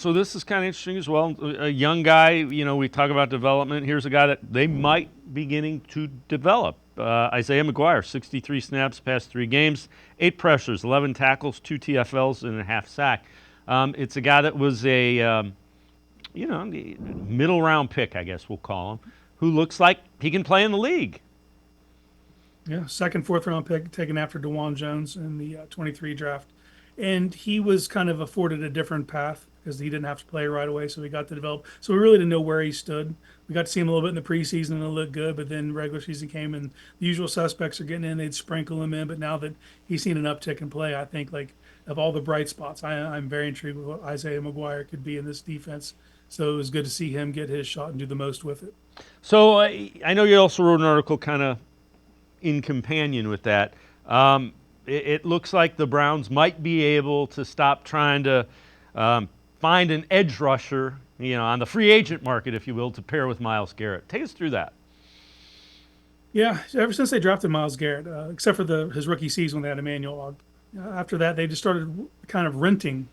So this is kind of interesting as well. A young guy, we talk about development. Here's a guy that they might beginning to develop. Isaiah McGuire, 63 snaps, past 3 games, 8 pressures, 11 tackles, 2 TFLs, and a half sack. It's a guy that was a middle round pick, I guess we'll call him, who looks like he can play in the league. Yeah, second, fourth round pick taken after DeJuan Jones in the 23 draft. And he was kind of afforded a different path because he didn't have to play right away. So he got to develop. So we really didn't know where he stood. We got to see him a little bit in the preseason and it looked good. But then regular season came and the usual suspects are getting in. They'd sprinkle him in. But now that he's seen an uptick in play, I think like of all the bright spots, I'm very intrigued with what Isaiah McGuire could be in this defense. So it was good to see him get his shot and do the most with it. So I know you also wrote an article kind of in companion with that. It looks like the Browns might be able to stop trying to find an edge rusher, on the free agent market, if you will, to pair with Myles Garrett. Take us through that. Yeah, ever since they drafted Myles Garrett, except for his rookie season when they had Emmanuel Ogg, after that they just started kind of renting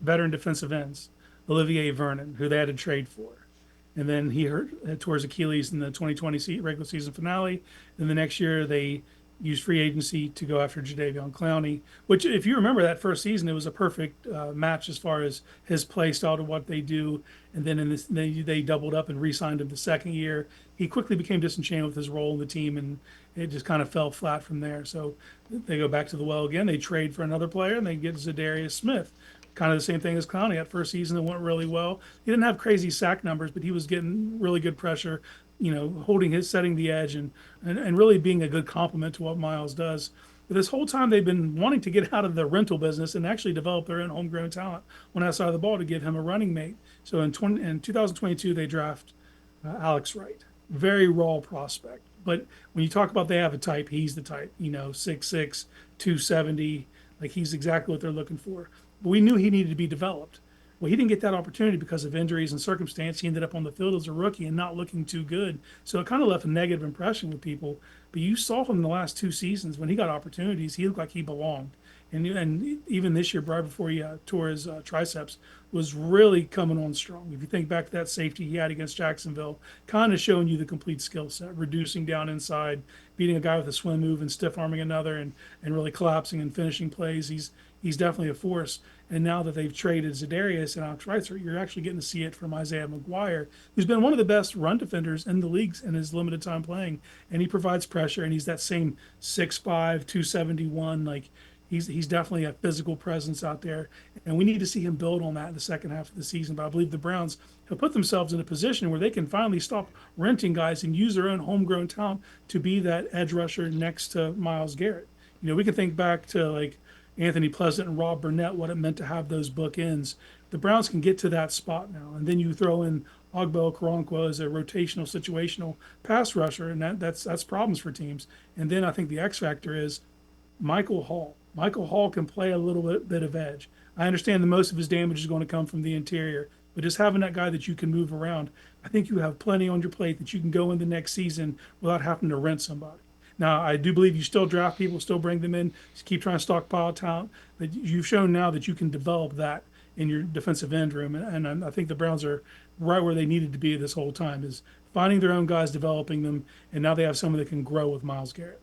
veteran defensive ends, Olivier Vernon, who they had to trade for, and then he hurt tore his Achilles in the 2020 regular season finale. Then the next year they used free agency to go after Jadeveon Clowney, which, if you remember that first season, it was a perfect match as far as his play style to what they do. And then they doubled up and re-signed him the second year. He quickly became disenchanted with his role in the team, and it just kind of fell flat from there. So they go back to the well again. They trade for another player, and they get Zadarius Smith. Kind of the same thing as Clowney. That first season, it went really well. He didn't have crazy sack numbers, but he was getting really good pressure, setting the edge and really being a good complement to what Myles does. But this whole time they've been wanting to get out of the rental business and actually develop their own homegrown talent on that side of the ball to give him a running mate. So in 2022 they draft Alex Wright, very raw prospect. But when you talk about they have a type, he's the type. 6'6", 270, like he's exactly what they're looking for. But we knew he needed to be developed. Well, he didn't get that opportunity because of injuries and circumstance. He ended up on the field as a rookie and not looking too good. So it kind of left a negative impression with people. But you saw him in the last 2 seasons when he got opportunities, he looked like he belonged. And even this year, right before he tore his triceps, was really coming on strong. If you think back to that safety he had against Jacksonville, kind of showing you the complete skill set, reducing down inside, beating a guy with a swim move and stiff arming another, and really collapsing and finishing plays. He's definitely a force. And now that they've traded Zadarius and Alex Wright, you're actually getting to see it from Isaiah McGuire, who's been one of the best run defenders in the leagues in his limited time playing. And he provides pressure, and he's that same 6'5", 271. Like he's definitely a physical presence out there. And we need to see him build on that in the second half of the season. But I believe the Browns have put themselves in a position where they can finally stop renting guys and use their own homegrown talent to be that edge rusher next to Myles Garrett. We can think back to like Anthony Pleasant and Rob Burnett, what it meant to have those bookends. The Browns can get to that spot now. And then you throw in Ogbo Okoronkwo as a rotational, situational pass rusher, and that's problems for teams. And then I think the X factor is Michael Hall. Michael Hall can play a little bit of edge. I understand that most of his damage is going to come from the interior, but just having that guy that you can move around, I think you have plenty on your plate that you can go in the next season without having to rent somebody. Now, I do believe you still draft people, still bring them in, just keep trying to stockpile talent. But you've shown now that you can develop that in your defensive end room. And I think the Browns are right where they needed to be this whole time, is finding their own guys, developing them, and now they have someone that can grow with Myles Garrett.